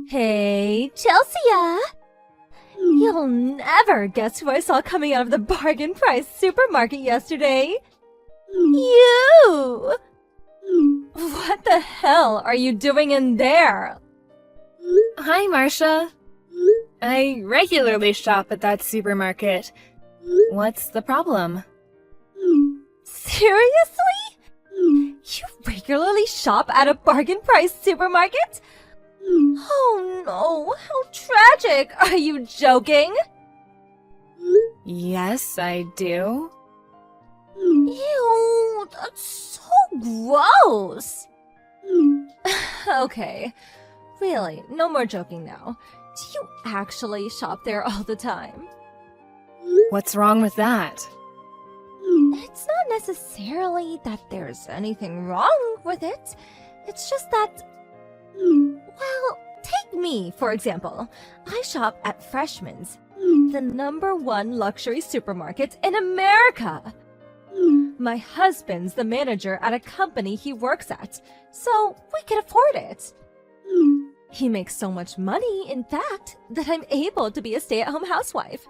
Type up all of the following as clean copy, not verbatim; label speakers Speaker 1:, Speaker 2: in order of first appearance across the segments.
Speaker 1: Hey, Chelsea! You'll never guess who I saw coming out of the bargain price supermarket yesterday. You! What the hell are you doing in there?
Speaker 2: Hi, Marcia. I regularly shop at that supermarket. What's the problem?
Speaker 1: Seriously? You regularly shop at a bargain price supermarket? Oh no, how tragic! Are you joking?
Speaker 2: Yes, I do.
Speaker 1: Ew, that's so gross! Okay, really, no more joking now. Do you actually shop there all the time?
Speaker 2: What's wrong with that?
Speaker 1: It's not necessarily that there's anything wrong with it. It's just that... Well, take me, for example. I shop at Freshman's, the #1 luxury supermarket in America. My husband's the manager at a company he works at, so we can afford it. He makes so much money, in fact, that I'm able to be a stay-at-home housewife.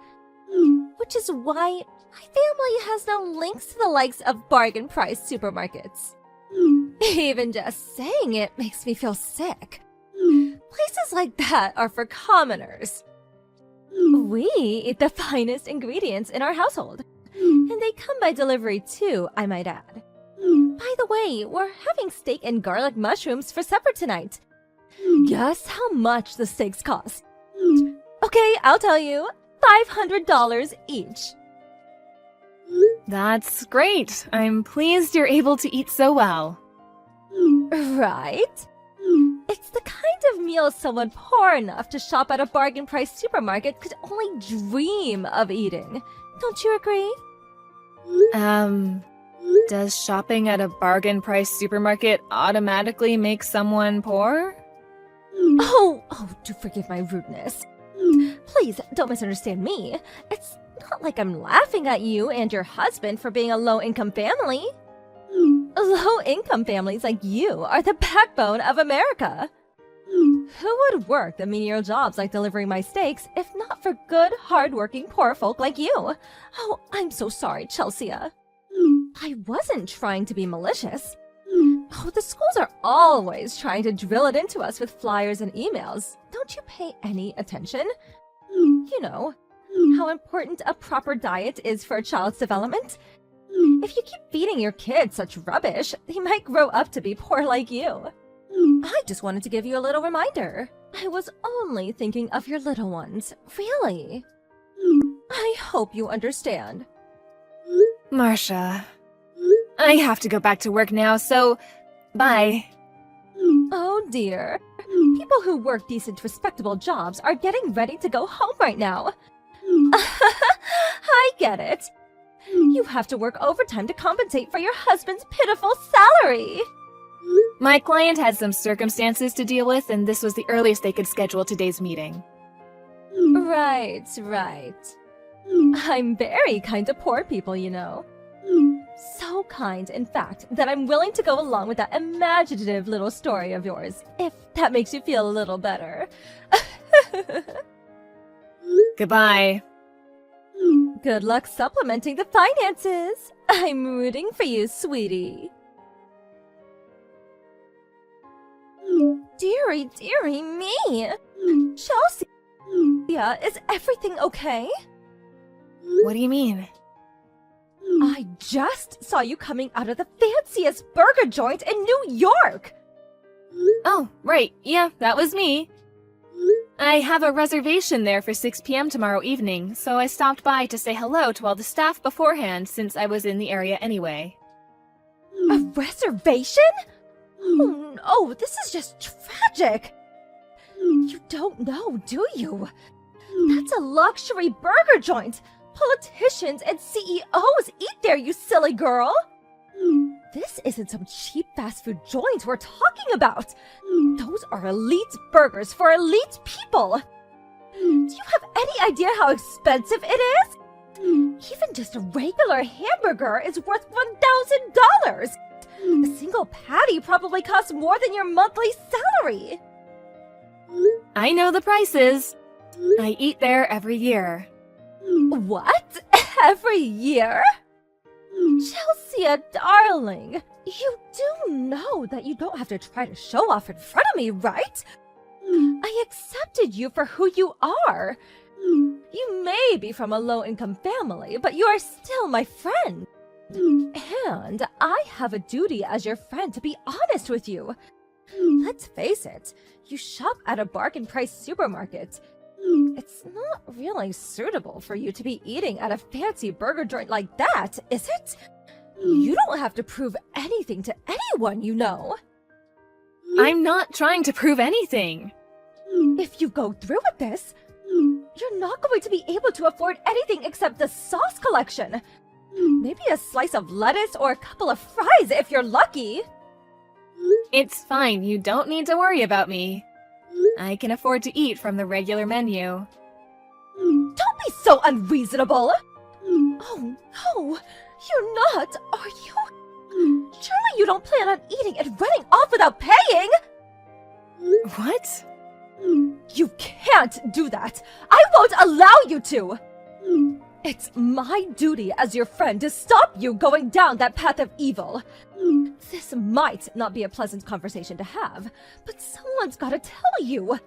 Speaker 1: Which is why my family has no links to the likes of bargain price supermarkets. Even just saying it makes me feel sick. Places like that are for commoners. We eat the finest ingredients in our household. And they come by delivery too, I might add. By the way, we're having steak and garlic mushrooms for supper tonight. Guess how much the steaks cost? Okay, I'll tell you. $500 each.
Speaker 2: That's great. I'm pleased you're able to eat so well.
Speaker 1: Right? It's the kind of meal someone poor enough to shop at a bargain price supermarket could only dream of eating. Don't you agree?
Speaker 2: Does shopping at a bargain price supermarket automatically make someone poor?
Speaker 1: Oh, do forgive my rudeness. Please, don't misunderstand me. It's not like I'm laughing at you and your husband for being a low-income family. Low-income families like you are the backbone of America. Who would work the menial jobs like delivering my steaks if not for good, hard-working poor folk like you? Oh, I'm so sorry, Chelsea. I wasn't trying to be malicious. Oh, the schools are always trying to drill it into us with flyers and emails. Don't you pay any attention? You know, how important a proper diet is for a child's development. If you keep feeding your kids such rubbish, they might grow up to be poor like you. I just wanted to give you a little reminder. I was only thinking of your little ones, really. I hope you understand.
Speaker 2: Marcia, I have to go back to work now, so bye.
Speaker 1: Oh dear. People who work decent, respectable jobs are getting ready to go home right now. I get it. You have to work overtime to compensate for your husband's pitiful salary.
Speaker 2: My client had some circumstances to deal with, and this was the earliest they could schedule today's meeting.
Speaker 1: Right. I'm very kind to poor people, you know. So kind, in fact, that I'm willing to go along with that imaginative little story of yours, if that makes you feel a little better.
Speaker 2: Goodbye.
Speaker 1: Good luck supplementing the finances. I'm rooting for you, sweetie. Dearie me. Chelsea, is everything okay?
Speaker 2: What do you mean?
Speaker 1: I just saw you coming out of the fanciest burger joint in New York!
Speaker 2: Oh, right. Yeah, that was me. I have a reservation there for 6 p.m. tomorrow evening, so I stopped by to say hello to all the staff beforehand since I was in the area anyway.
Speaker 1: A reservation? Oh no, this is just tragic! You don't know, do you? That's a luxury burger joint! Politicians and CEOs eat there, you silly girl! This isn't some cheap fast food joint we're talking about! Those are elite burgers for elite people! Do you have any idea how expensive it is? Even just a regular hamburger is worth $1,000! A single patty probably costs more than your monthly salary!
Speaker 2: I know the prices. I eat there every year.
Speaker 1: What? Every year? Chelsea, darling, you do know that you don't have to try to show off in front of me, right? I accepted you for who you are. You may be from a low-income family, but you are still my friend. And I have a duty as your friend to be honest with you. Let's face it, you shop at a bargain-priced supermarket. It's not really suitable for you to be eating at a fancy burger joint like that, is it? You don't have to prove anything to anyone, you know.
Speaker 2: I'm not trying to prove anything.
Speaker 1: If you go through with this, you're not going to be able to afford anything except the sauce collection. Maybe a slice of lettuce or a couple of fries if you're lucky.
Speaker 2: It's fine, you don't need to worry about me. I can afford to eat from the regular menu.
Speaker 1: Don't be so unreasonable! Oh no, you're not, are you? Surely you don't plan on eating and running off without paying?
Speaker 2: What?
Speaker 1: You can't do that! I won't allow you to! It's my duty as your friend to stop you going down that path of evil. This might not be a pleasant conversation to have, but someone's gotta tell you.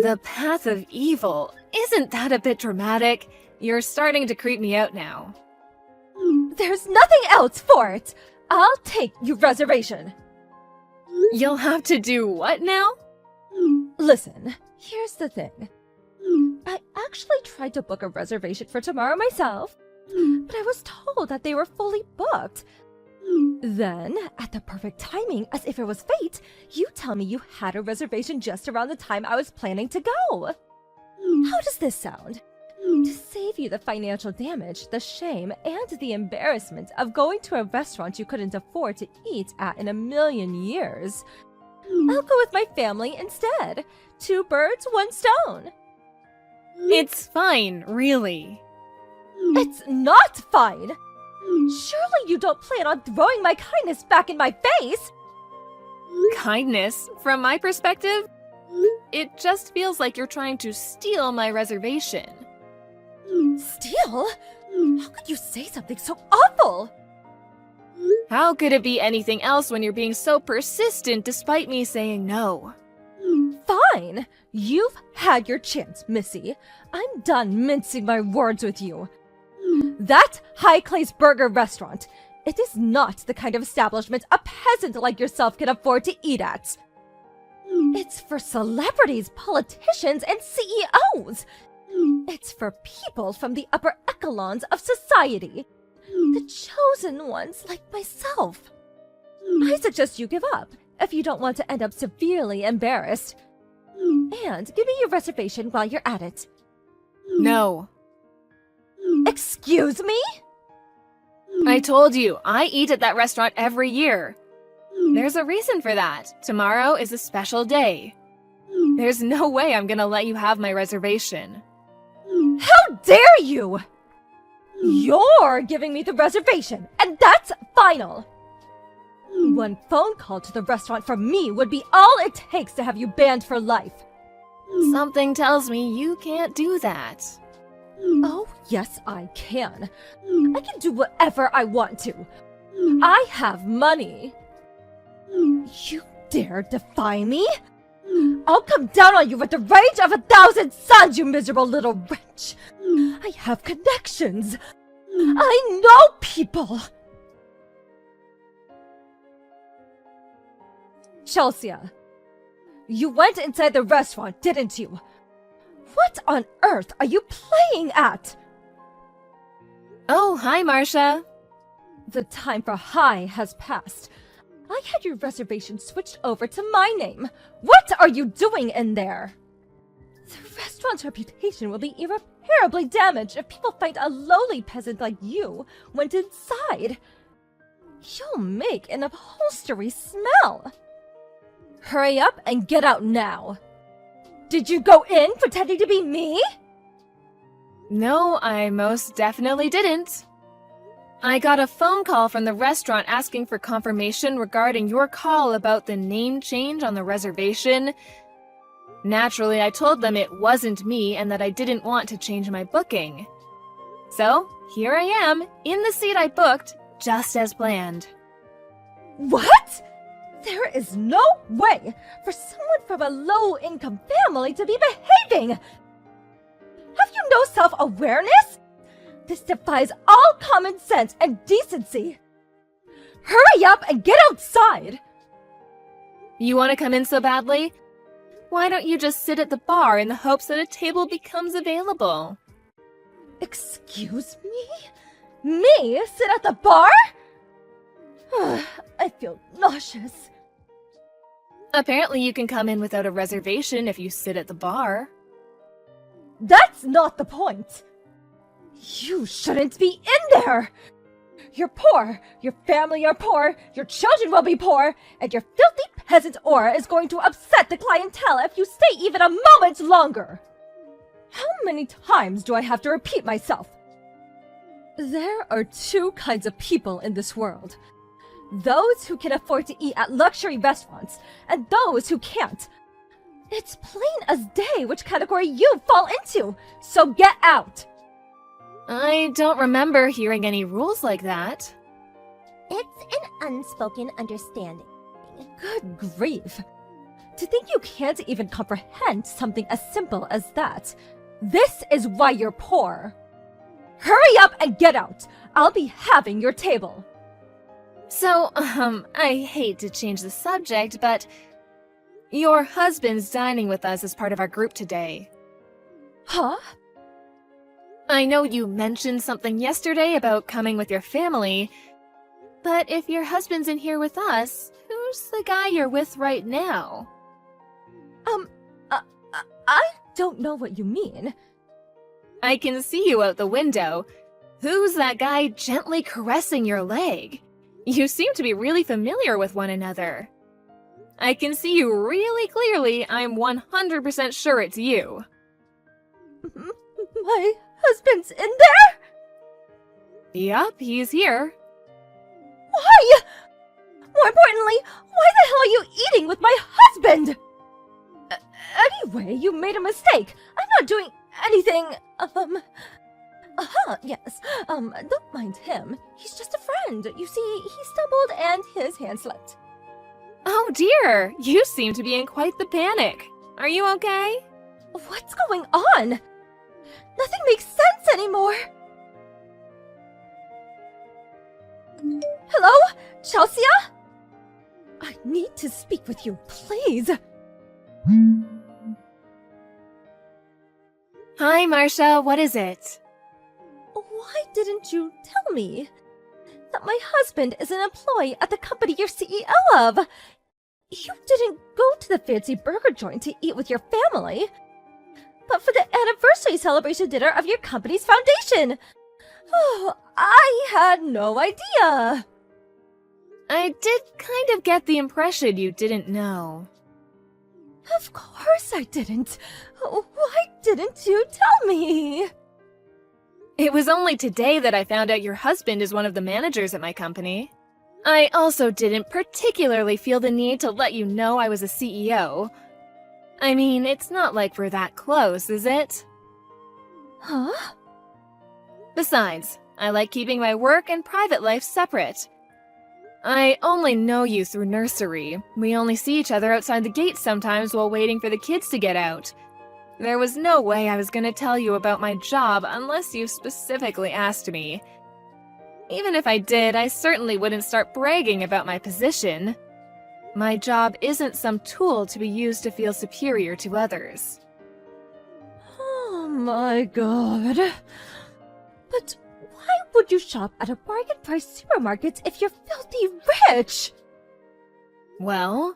Speaker 2: The path of evil? Isn't that a bit dramatic? You're starting to creep me out now.
Speaker 1: There's nothing else for it. I'll take your reservation.
Speaker 2: You'll have to do what now?
Speaker 1: Listen, here's the thing. I actually tried to book a reservation for tomorrow myself, but I was told that they were fully booked. Then, at the perfect timing, as if it was fate, you tell me you had a reservation just around the time I was planning to go. How does this sound? To save you the financial damage, the shame, and the embarrassment of going to a restaurant you couldn't afford to eat at in a million years, I'll go with my family instead. 2 birds, 1 stone.
Speaker 2: It's fine, really.
Speaker 1: It's not fine! Surely you don't plan on throwing my kindness back in my face?
Speaker 2: Kindness? From my perspective? It just feels like you're trying to steal my reservation.
Speaker 1: Steal? How could you say something so awful?
Speaker 2: How could it be anything else when you're being so persistent despite me saying no?
Speaker 1: Fine. You've had your chance, Missy. I'm done mincing my words with you. That High Clay's Burger restaurant, it is not the kind of establishment a peasant like yourself can afford to eat at. It's for celebrities, politicians, and CEOs. It's for people from the upper echelons of society. The chosen ones like myself. I suggest you give up if you don't want to end up severely embarrassed. And give me your reservation while you're at it.
Speaker 2: No.
Speaker 1: Excuse me?
Speaker 2: I told you, I eat at that restaurant every year. There's a reason for that. Tomorrow is a special day. There's no way I'm gonna let you have my reservation.
Speaker 1: How dare you! You're giving me the reservation, and that's final! 1 phone call to the restaurant from me would be all it takes to have you banned for life.
Speaker 2: Something tells me you can't do that.
Speaker 1: Oh, yes, I can. I can do whatever I want to. I have money. You dare defy me? I'll come down on you with the rage of 1,000 suns, you miserable little wretch. I have connections. I know people. Chelsea, you went inside the restaurant, didn't you? What on earth are you playing at?
Speaker 2: Oh, hi, Marcia.
Speaker 1: The time for hi has passed. I had your reservation switched over to my name. What are you doing in there? The restaurant's reputation will be irreparably damaged if people find a lowly peasant like you went inside. You'll make an upholstery smell. Hurry up and get out now. Did you go in pretending to be me?
Speaker 2: No, I most definitely didn't. I got a phone call from the restaurant asking for confirmation regarding your call about the name change on the reservation. Naturally, I told them it wasn't me and that I didn't want to change my booking. So, here I am, in the seat I booked, just as planned.
Speaker 1: What? There is no way for someone from a low-income family to be behaving! Have you no self-awareness? This defies all common sense and decency! Hurry up and get outside!
Speaker 2: You want to come in so badly? Why don't you just sit at the bar in the hopes that a table becomes available?
Speaker 1: Excuse me? Me sit at the bar? I feel nauseous.
Speaker 2: Apparently you can come in without a reservation if you sit at the bar.
Speaker 1: That's not the point. You shouldn't be in there. You're poor, your family are poor, your children will be poor, and your filthy peasant aura is going to upset the clientele if you stay even a moment longer. How many times do I have to repeat myself? There are two kinds of people in this world. Those who can afford to eat at luxury restaurants, and those who can't. It's plain as day which category you fall into, so get out!
Speaker 2: I don't remember hearing any rules like that.
Speaker 1: It's an unspoken understanding. Good grief. To think you can't even comprehend something as simple as that. This is why you're poor. Hurry up and get out! I'll be having your table.
Speaker 2: So, I hate to change the subject, but your husband's dining with us as part of our group today.
Speaker 1: Huh?
Speaker 2: I know you mentioned something yesterday about coming with your family, but if your husband's in here with us, who's the guy you're with right now?
Speaker 1: I don't know what you mean.
Speaker 2: I can see you out the window. Who's that guy gently caressing your leg? You seem to be really familiar with one another. I can see you really clearly. I'm 100% sure it's you.
Speaker 1: My husband's in there?
Speaker 2: Yup, he's here.
Speaker 1: Why? More importantly, why the hell are you eating with my husband? Anyway, you made a mistake. I'm not doing anything, yes. Don't mind him. He's just a friend. You see, he stumbled and his hand slipped.
Speaker 2: Oh dear, you seem to be in quite the panic. Are you okay?
Speaker 1: What's going on? Nothing makes sense anymore. Hello? Chelsea? I need to speak with you, please.
Speaker 2: Hi, Marcia, what is it?
Speaker 1: Why didn't you tell me that my husband is an employee at the company you're CEO of? You didn't go to the fancy burger joint to eat with your family, but for the anniversary celebration dinner of your company's foundation. Oh, I had no idea.
Speaker 2: I did kind of get the impression you didn't know.
Speaker 1: Of course I didn't. Why didn't you tell me?
Speaker 2: It was only today that I found out your husband is one of the managers at my company. I also didn't particularly feel the need to let you know I was a CEO. I mean, it's not like we're that close, is it?
Speaker 1: Huh?
Speaker 2: Besides, I like keeping my work and private life separate. I only know you through nursery. We only see each other outside the gate sometimes while waiting for the kids to get out. There was no way I was gonna tell you about my job unless you specifically asked me. Even if I did, I certainly wouldn't start bragging about my position. My job isn't some tool to be used to feel superior to others.
Speaker 1: Oh my god. But why would you shop at a bargain price supermarket if you're filthy rich?
Speaker 2: Well,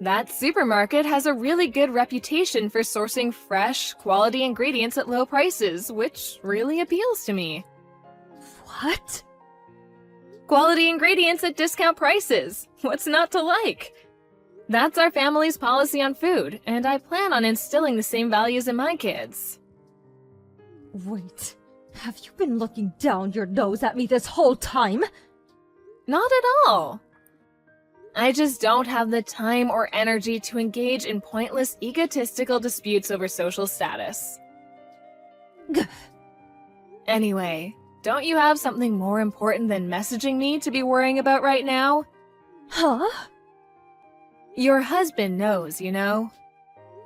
Speaker 2: that supermarket has a really good reputation for sourcing fresh, quality ingredients at low prices, which really appeals to me.
Speaker 1: What?
Speaker 2: Quality ingredients at discount prices. What's not to like? That's our family's policy on food, and I plan on instilling the same values in my kids.
Speaker 1: Wait, have you been looking down your nose at me this whole time?
Speaker 2: Not at all. I just don't have the time or energy to engage in pointless egotistical disputes over social status. Anyway, don't you have something more important than messaging me to be worrying about right now?
Speaker 1: Huh?
Speaker 2: Your husband knows, you know,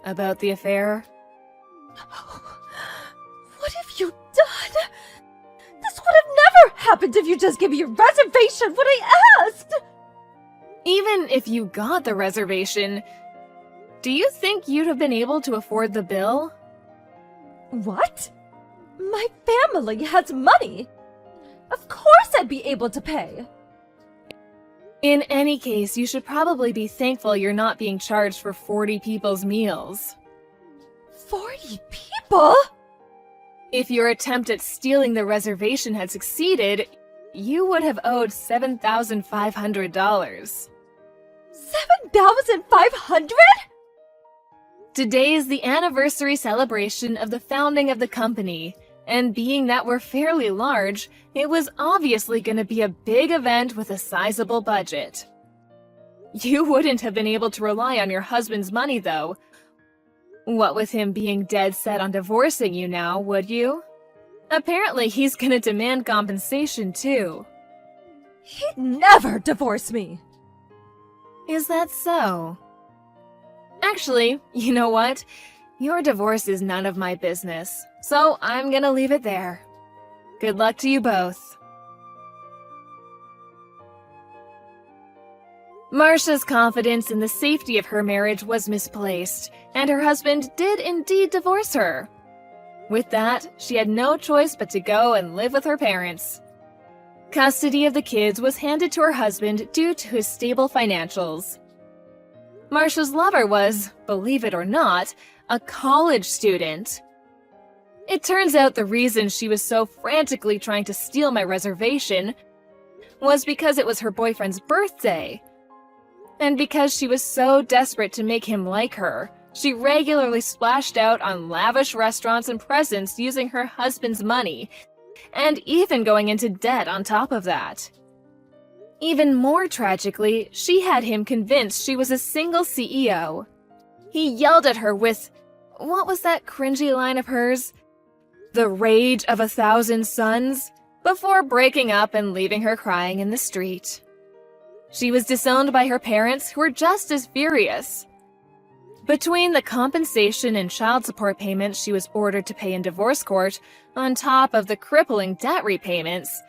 Speaker 2: about the affair.
Speaker 1: What have you done? This would have never happened if you just gave me a reservation when I asked!
Speaker 2: Even if you got the reservation, do you think you'd have been able to afford the bill?
Speaker 1: What? My family has money. Of course I'd be able to pay.
Speaker 2: In any case, you should probably be thankful you're not being charged for 40 people's meals.
Speaker 1: 40 people?
Speaker 2: If your attempt at stealing the reservation had succeeded, you would have owed $7,500.
Speaker 1: 7,500?
Speaker 2: Today is the anniversary celebration of the founding of the company, and being that we're fairly large, it was obviously going to be a big event with a sizable budget. You wouldn't have been able to rely on your husband's money, though. What with him being dead set on divorcing you now, would you? Apparently he's going to demand compensation, too.
Speaker 1: He'd never divorce me.
Speaker 2: Is that so? Actually, you know what? Your divorce is none of my business, so I'm gonna leave it there. Good luck to you both. Marcia's confidence in the safety of her marriage was misplaced, and her husband did indeed divorce her. With that, she had no choice but to go and live with her parents. Custody of the kids was handed to her husband due to his stable financials. Marcia's lover was, believe it or not, a college student. It turns out the reason she was so frantically trying to steal my reservation was because it was her boyfriend's birthday. And because she was so desperate to make him like her, she regularly splashed out on lavish restaurants and presents using her husband's money, and even going into debt on top of that. Even more tragically, she had him convinced she was a single CEO. He yelled at her with, what was that cringy line of hers? The rage of 1,000 suns, before breaking up and leaving her crying in the street. She was disowned by her parents, who were just as furious. Between the compensation and child support payments she was ordered to pay in divorce court, on top of the crippling debt repayments,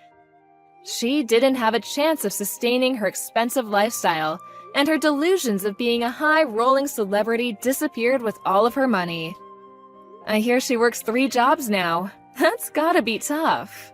Speaker 2: she didn't have a chance of sustaining her expensive lifestyle, and her delusions of being a high-rolling celebrity disappeared with all of her money. I hear she works 3 jobs now. That's gotta be tough.